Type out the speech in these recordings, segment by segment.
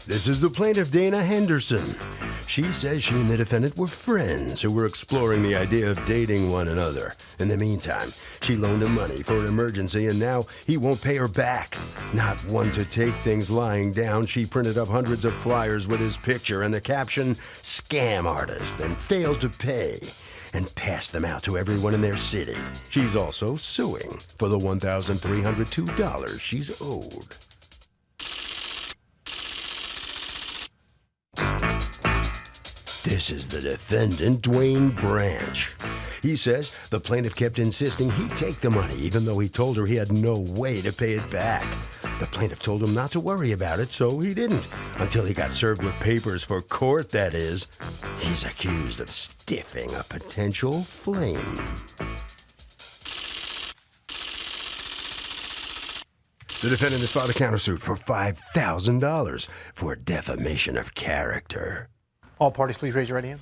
This is the plaintiff, Dana Henderson. She says she and the defendant were friends who were exploring the idea of dating one another. In the meantime, she loaned him money for an emergency, and now he won't pay her back. Not one to take things lying down, she printed up hundreds of flyers with his picture and the caption, "Scam Artist," and failed to pay, and passed them out to everyone in their city. She's also suing for the $1,302 she's owed. This is the defendant, Dwayne Branch. He says the plaintiff kept insisting he'd take the money, even though he told her he had no way to pay it back. The plaintiff told him not to worry about it, so he didn't, until he got served with papers for court, that is. He's accused of stiffing a potential flame. The defendant has filed a countersuit for $5,000 for defamation of character. All parties, please raise your right hand.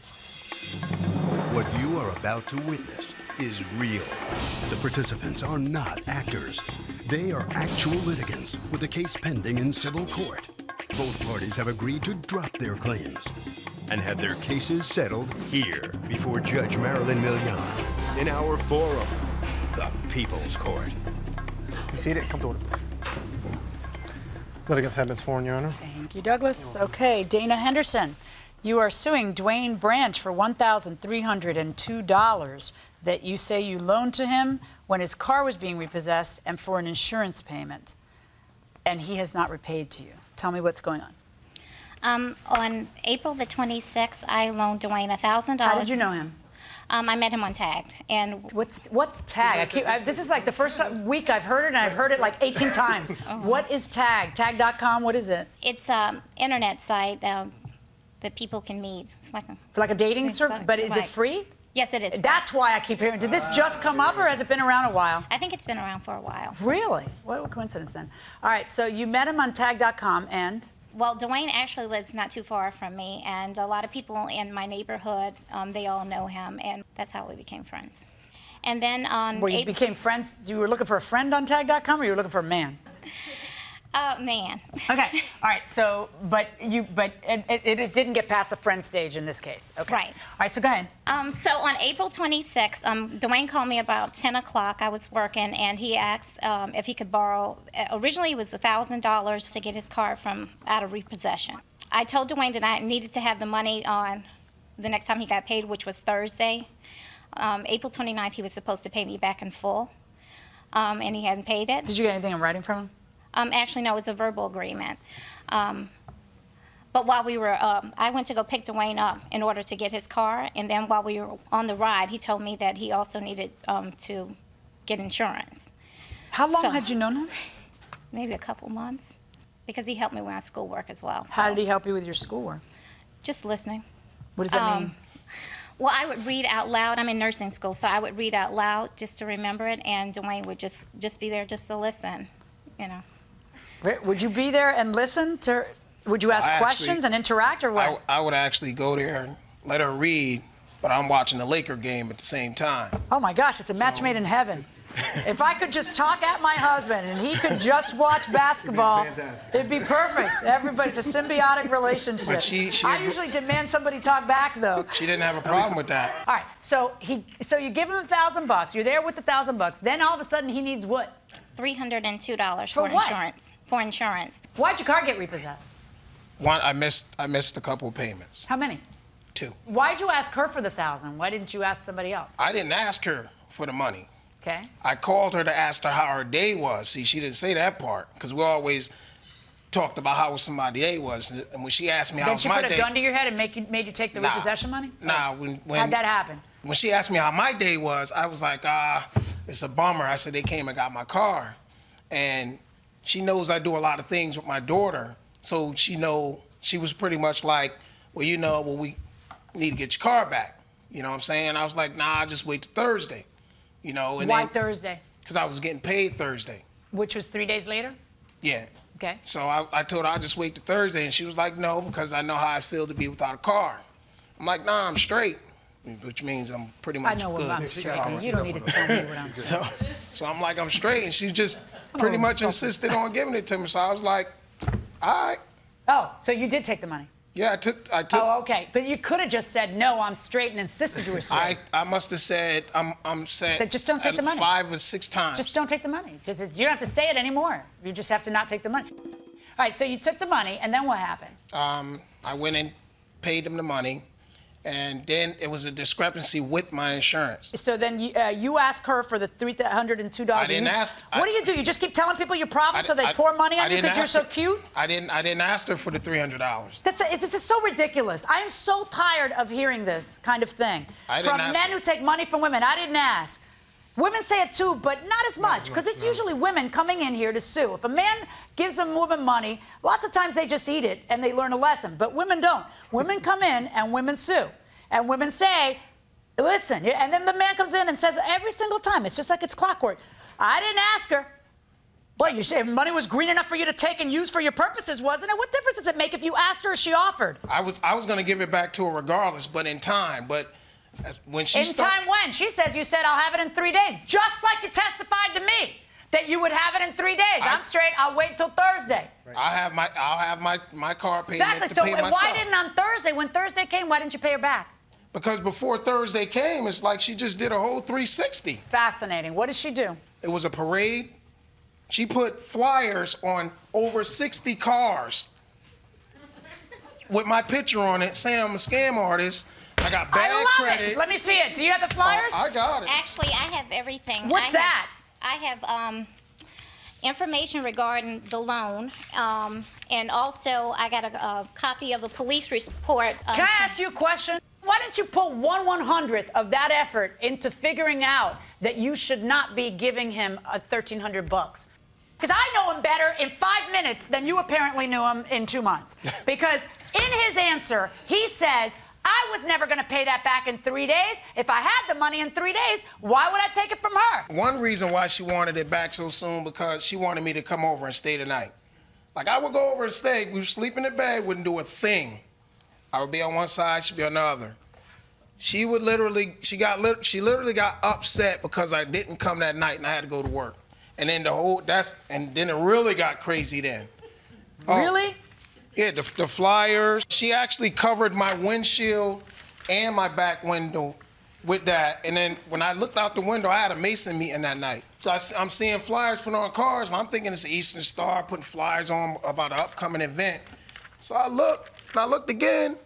What you are about to witness is real. The participants are not actors. They are actual litigants with a case pending in civil court. Both parties have agreed to drop their claims and have their cases settled here before Judge Marilyn Millian in our forum, the People's Court. You seated? Come to order, please. Litigants have been sworn, Your Honor. Thank you, Douglas. Okay, Dana Henderson. You are suing Dwayne Branch for $1,302 that you say you loaned to him when his car was being repossessed and for an insurance payment. And he has not repaid to you. Tell me what's going on. On April the 26th, I loaned Dwayne $1,000. How did you know him? I met him on Tagged. And what's Tag? This is like the first week I've heard it, and I've heard it like 18 times. What is Tag? Tag.com, what is it? It's an internet site that people can meet. It's like a dating service, but is it free? Yes, it is. That's why I keep hearing. Did this just come up, or has it been around a while? I think it's been around for a while. Really? What a coincidence then. All right, so you met him on tag.com, and? Well, Dwayne actually lives not too far from me, and a lot of people in my neighborhood, they all know him, and that's how we became friends. And then on you became friends? You were looking for a friend on tag.com, or you were looking for a man? Man. Okay. All right. So, but it didn't get past the friend stage in this case. Okay. Right. All right. So go ahead. So on April 26th, Dwayne called me about 10 o'clock. I was working, and he asked if he could borrow. Originally, it was $1,000 to get his car out of repossession. I told Dwayne that I needed to have the money on the next time he got paid, which was Thursday. April 29th, he was supposed to pay me back in full, and he hadn't paid it. Did you get anything in writing from him? Actually, no, it's a verbal agreement. But while we were, I went to go pick Dwayne up in order to get his car, and then while we were on the ride, he told me that he also needed to get insurance. How long had you known him? Maybe a couple months, because he helped me with my schoolwork as well. How did he help you with your schoolwork? Just listening. What does that mean? Well, I would read out loud. I'm in nursing school, so I would read out loud just to remember it, and Dwayne would just be there just to listen, you know. Would you be there and listen to? Would you ask questions and interact, or what? I would actually go there and let her read, but I'm watching the Laker game at the same time. Oh my gosh, it's a match made in heaven. If I could just talk at my husband and he could just watch basketball, it'd be perfect. Everybody's a symbiotic relationship. But I usually demand somebody talk back, though. She didn't have a problem with that. All right, so you give him $1,000. You're there with the $1,000. Then all of a sudden he needs what? $302 for what? Insurance. For insurance. Why'd your car get repossessed? I missed a couple of payments. How many? 2. Why'd you ask her for the $1,000? Why didn't you ask somebody else? I didn't ask her for the money. Okay. I called her to ask her how her day was. See, she didn't say that part, because we always talked about how somebody's day was. And when she asked me how was my day... Then she put a gun to your head and made you take the repossession money? Nah. How'd that happen? When she asked me how my day was, I was like, it's a bummer. I said, they came and got my car. And she knows I do a lot of things with my daughter, so she was pretty much like, we need to get your car back. You know what I'm saying? I was like, nah, I'll just wait till Thursday. You know, and why Thursday? Because I was getting paid Thursday. Which was 3 days later? Yeah. Okay. So I told her I'd just wait till Thursday, and she was like, no, because I know how I feel to be without a car. I'm like, nah, I'm straight, which means I'm pretty much good. I know what I'm straight. You don't need to tell me what I'm straight. So I'm like, I'm straight, and she just pretty much insisted on giving it to me. So I was like, all right. Oh, so you did take the money? Yeah, I took. Oh, okay. But you could have just said, no, I'm straight, and insisted you were straight. I must have said, I'm set. Then just don't take the money. 5 or 6 times. Just don't take the money. You don't have to say it anymore. You just have to not take the money. All right, so you took the money, and then what happened? I went and paid them the money, and then it was a discrepancy with my insurance. So then you ask her for the $302. I didn't ask. What do? You just keep telling people your problems so they pour money on you because you're so cute? I didn't ask her for the $300. This is so ridiculous. I am so tired of hearing this kind of thing from men who take money from women. I didn't ask. Women say it too, but not as much, because it's usually women coming in here to sue. If a man gives a woman money, lots of times they just eat it and they learn a lesson, but women don't. Women come in and women sue. And women say, listen, and then the man comes in and says every single time, it's just like it's clockwork, I didn't ask her. Well, you say money was green enough for you to take and use for your purposes, wasn't it? What difference does it make if you asked her or she offered? I was going to give it back to her regardless, but in time. But when she time when? She says you said I'll have it in 3 days, just like you testified to me that you would have it in 3 days. I'm straight. I'll wait until Thursday. Right. I'll have my car payment exactly. to So pay myself. Why didn't on Thursday, when Thursday came, why didn't you pay her back? Because before Thursday came, it's like she just did a whole 360. Fascinating. What did she do? It was a parade. She put flyers on over 60 cars with my picture on it, saying I'm a scam artist. I got bad credit. Let me see it. Do you have the flyers? I got it. Actually, I have everything. What's that? I have information regarding the loan, and also I got a copy of a police report. Can I ask you a question? Why didn't you put 1/100th of that effort into figuring out that you should not be giving him $1,300? Because I know him better in 5 minutes than you apparently knew him in 2 months. Because in his answer, he says, I was never going to pay that back in 3 days. If I had the money in 3 days, why would I take it from her? One reason why she wanted it back so soon, because she wanted me to come over and stay the night. Like, I would go over and stay. We would sleep in the bed, wouldn't do a thing. I would be on one side, she'd be on the other. She literally got upset because I didn't come that night and I had to go to work. And then then it really got crazy then. Really? Yeah, the flyers. She actually covered my windshield and my back window with that. And then when I looked out the window, I had a Mason meeting that night. So I'm seeing flyers put on cars, and I'm thinking it's the Eastern Star putting flyers on about an upcoming event. So I looked again.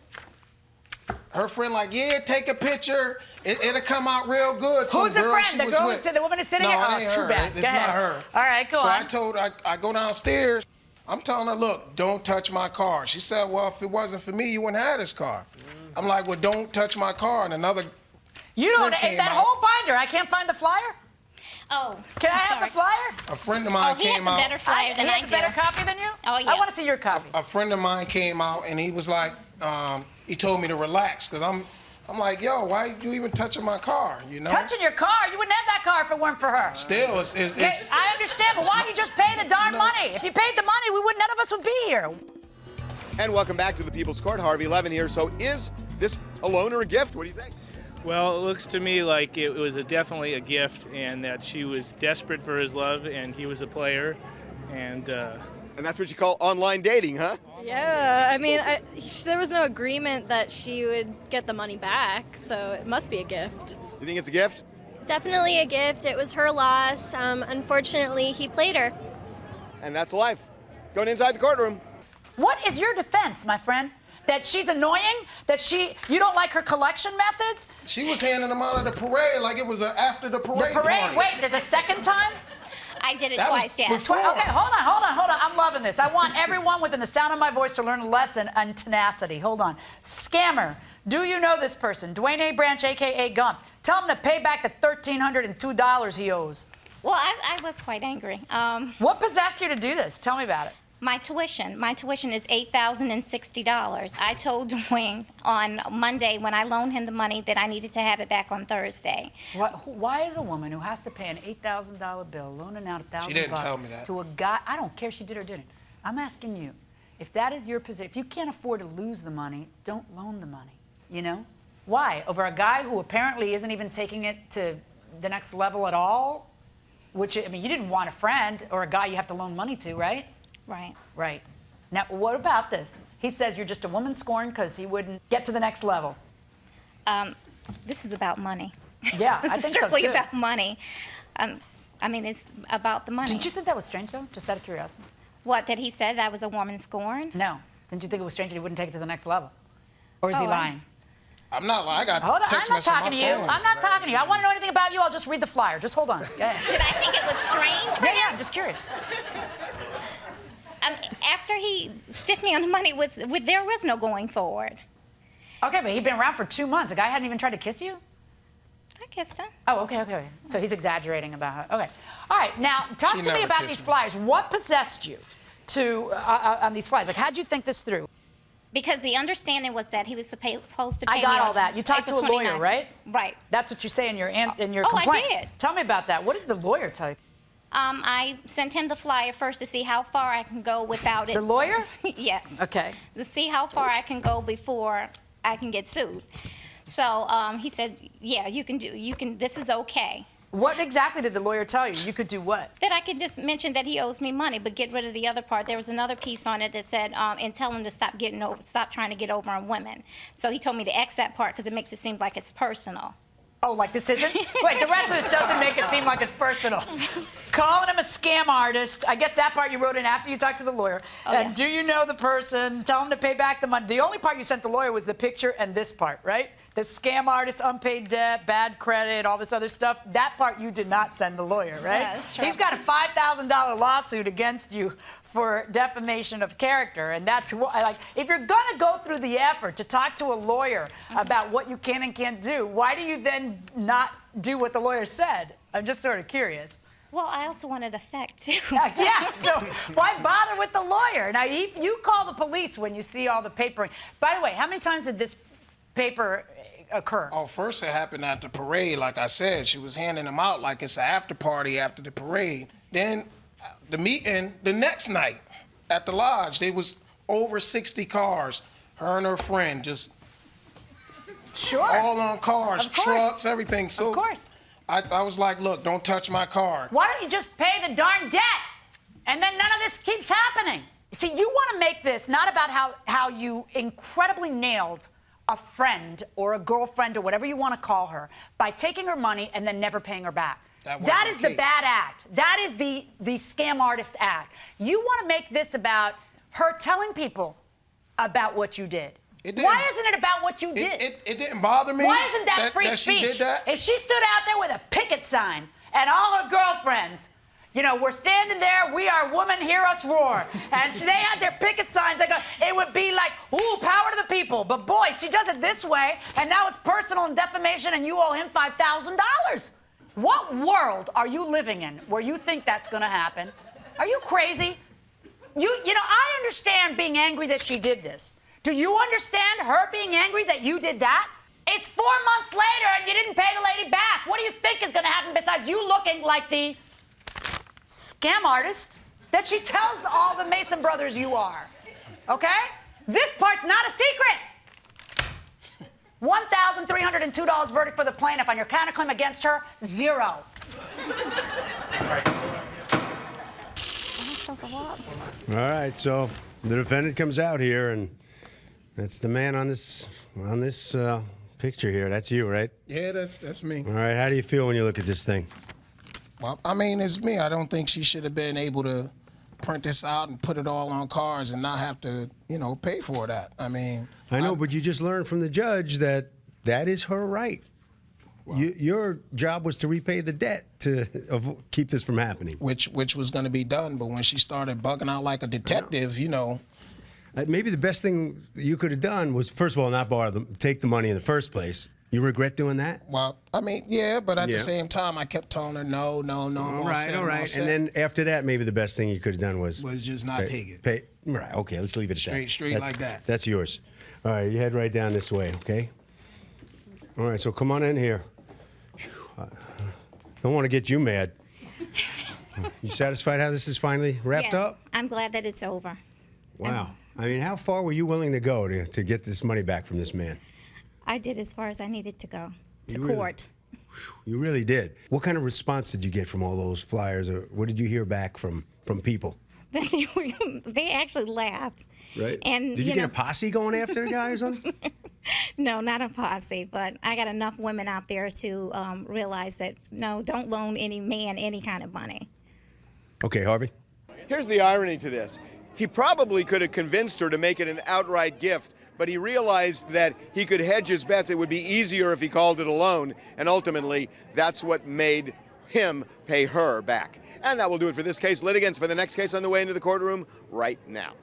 Her friend like, yeah, take a picture. It'll come out real good. Who's the friend? The woman is sitting here? No, Oh, it ain't too her. bad. It's not her. All right, go on. So I told her, I go downstairs. I'm telling her, look, don't touch my car. She said, well, if it wasn't for me, you wouldn't have this car. I'm like, well, don't touch my car. And another You don't, that whole binder, I can't find the flyer? Oh, Can I have the flyer? A friend of mine came out. He has a better flyer than I do. He has a better copy than you? Oh, yeah. I want to see your copy. A friend of mine came out, and he was like, he told me to relax, because I'm like, yo, why you even touching my car, you know? Touching your car? You wouldn't have that car if it weren't for her. Still, it's I understand, but why don't you just pay the darn money? If you paid the money, none of us would be here. And welcome back to the People's Court. Harvey Levin here. So is this a loan or a gift? What do you think? Well, it looks to me like it was definitely a gift, and that she was desperate for his love, and he was a player, and that's what you call online dating, huh? Yeah, I mean, there was no agreement that she would get the money back, so it must be a gift. You think it's a gift? Definitely a gift. It was her loss. Unfortunately, he played her. And that's life. Going inside the courtroom. What is your defense, my friend? That she's annoying? That you don't like her collection methods? She was handing them out at the parade like it was after the parade. The parade? Party. Wait, there's a second time? I did it That was twice, yeah. before. Okay, hold on. I'm loving this. I want everyone within the sound of my voice to learn a lesson on tenacity. Hold on. Scammer. Do you know this person? Dwayne A. Branch, a.k.a. Gump. Tell him to pay back the $1,302 he owes. Well, I was quite angry. What possessed you to do this? Tell me about it. My tuition is $8,060. I told Dwayne on Monday when I loaned him the money that I needed to have it back on Thursday. Why is a woman who has to pay an $8,000 bill loaning out $1,000 She didn't tell me that. to a guy? I don't care if she did or didn't. I'm asking you, if that is your position, if you can't afford to lose the money, don't loan the money. You know? Why? Over a guy who apparently isn't even taking it to the next level at all? Which, I mean, you didn't want a friend or a guy you have to loan money to, right? Right. Right. Now, what about this? He says you're just a woman scorned because he wouldn't get to the next level. This is about money. Yeah, This I is think strictly so too. about money. I mean, it's about the money. Didn't you think that was strange, though? Just out of curiosity. What, that he said that was a woman scorned? No. Didn't you think it was strange that he wouldn't take it to the next level? Or is he Oh, lying? I'm not lying. I got Hold on, text I'm not message on talking to my you. phone. I'm not talking to you. I want to know anything about you. I'll just read the flyer. Just hold on. Go ahead. Did I think it was strange for Yeah, him? I'm just curious. After he stiffed me on the money, there was no going forward. Okay, but he'd been around for 2 months. The guy hadn't even tried to kiss you? I kissed him. Oh, okay. So he's exaggerating about it. Okay. All right, now, talk She to me never about kissed these me. flyers. What possessed you to on these flyers? Like, how'd you think this through? Because the understanding was that he was supposed to pay I got me all on that. You talked to a April lawyer, 29th. right? Right. That's what you say in your Oh, complaint. I did. Tell me about that. What did the lawyer tell you? I sent him the flyer first to see how far I can go without it. The lawyer? Yes. Okay. To see how far I can go before I can get sued. So he said, yeah, this is okay. What exactly did the lawyer tell you? You could do what? That I could just mention that he owes me money, but get rid of the other part. There was another piece on it that said, and tell him to stop trying to get over on women. So he told me to X that part because it makes it seem like it's personal. Oh, like this isn't? Wait, the rest of this doesn't make it seem like it's personal. Calling him a scam artist. I guess that part you wrote in after you talked to the lawyer. Oh, And yeah. do you know the person? Tell him to pay back the money. The only part you sent the lawyer was the picture and this part, right? The scam artist, unpaid debt, bad credit, all this other stuff. That part you did not send the lawyer, right? Yeah, that's true. He's got a $5,000 lawsuit against you for defamation of character, and that's like, if you're gonna go through the effort to talk to a lawyer about what you can and can't do, why do you then not do what the lawyer said? I'm just sort of curious. Well, I also wanted effect, too. Yeah, so why bother with the lawyer? Now, you call the police when you see all the papering. By the way, how many times did this paper occur? Oh, first it happened at the parade, like I said. She was handing them out like it's an after party after the parade. Then the meeting the next night at the lodge, there was over 60 cars. Her and her friend just Sure. all on cars, Of course. trucks, everything. So Of course. I was like, look, don't touch my car. Why don't you just pay the darn debt? And then none of this keeps happening. See, you want to make this not about how you incredibly nailed a friend or a girlfriend or whatever you want to call her by taking her money and then never paying her back. That is the bad act. That is the scam artist act. You want to make this about her telling people about what you did. Why isn't it about what you did? It didn't bother me. Why isn't that free that speech? She did that? If she stood out there with a picket sign and all her girlfriends, you know, we're standing there, we are women, hear us roar. And they had their picket signs, it would be like, ooh, power to the people. But boy, she does it this way, and now it's personal and defamation, and you owe him $5,000. What world are you living in where you think that's gonna happen? Are you crazy? You know, I understand being angry that she did this. Do you understand her being angry that you did that? It's 4 months later and you didn't pay the lady back. What do you think is gonna happen besides you looking like the scam artist that she tells all the Mason brothers you are? Okay? This part's not a secret. $1,302 verdict for the plaintiff on your counterclaim against her, 0. All right, so the defendant comes out here, and that's the man on this picture here. That's you, right? Yeah, that's me. All right, how do you feel when you look at this thing? Well, I mean, it's me. I don't think she should have been able to print this out and put it all on cards and not have to, you know, pay for that. I mean... I know, but you just learned from the judge that that is her right. Well, your job was to repay the debt to keep this from happening. Which was going to be done, but when she started bugging out like a detective, you know... Maybe the best thing you could have done was, first of all, not borrow them, take the money in the first place. You regret doing that? Well, I mean, yeah, but at the same time, I kept telling her, no. All right. And then after that, maybe the best thing you could have done was just not take it. Right, okay, let's leave it at that. Straight like that. That's yours. All right, you head right down this way, okay? All right, so come on in here. Don't want to get you mad. You satisfied how this is finally wrapped up? I'm glad that it's over. Wow. I mean, how far were you willing to go to get this money back from this man? I did as far as I needed to go, to You really- court. You really did. What kind of response did you get from all those flyers, or what did you hear back from people? They actually laughed. Right. And did you get a posse going after a guy or something? No, not a posse, but I got enough women out there to realize that, no, don't loan any man any kind of money. Okay, Harvey. Here's the irony to this. He probably could have convinced her to make it an outright gift, but he realized that he could hedge his bets. It would be easier if he called it a loan, and ultimately, that's what made him pay her back. And that will do it for this case. Litigants for the next case on the way into the courtroom right now.